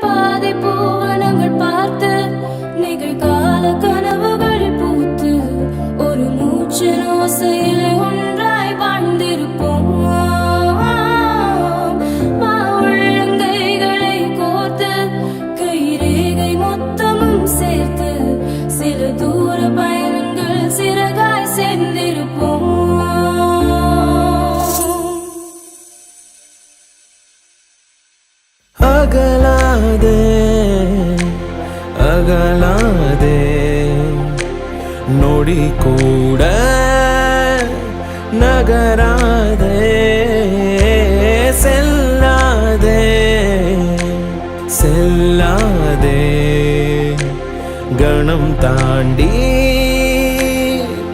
பாதை பூவனங்கள் பார்த்து நிகழ்கால கனவுகளில் பூத்து ஒரு மூச்சின் ஓசையிலே ஒன்றாய் வாழ்ந்திருப்போம். உள்ளங்கைகளை கோர்த்து கைரேகை மொத்தமும் சேர்த்து சில தூர பயணங்கள் சிறகாய் சேர்ந்திருப்போம். அகலாதே அகலாதே நொடி கூட நகராதே செல்லாதே செல்லாதே கணம் தாண்டி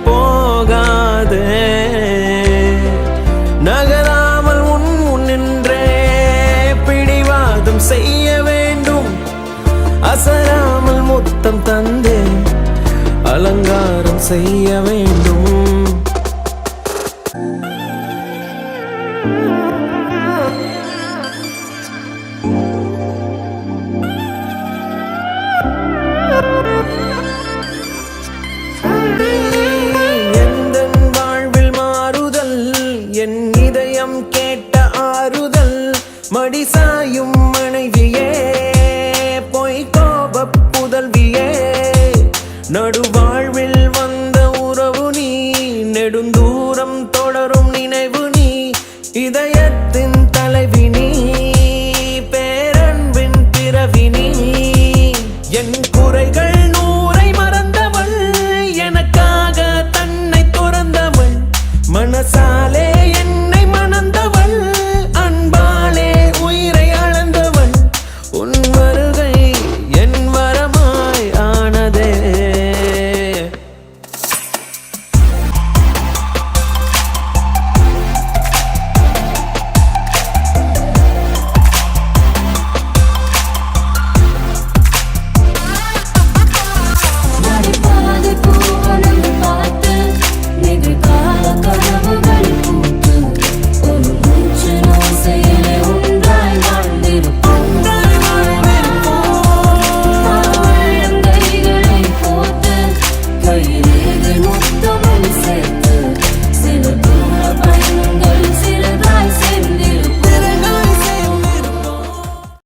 போகாதே நகராமல் உன் முன்னின்றே பிடிவாதம் செய்ய வேண்டும். அசராமல் முத்தம் தந்தே அலங்காரம் செய்ய வேண்டும். எந்தன் வாழ்வில் மாறுதல் என் இதயம் கேட்ட ஆறுதல் மடிசாயும் மனைவியே பொய் கோப புதல்வியே நடுவ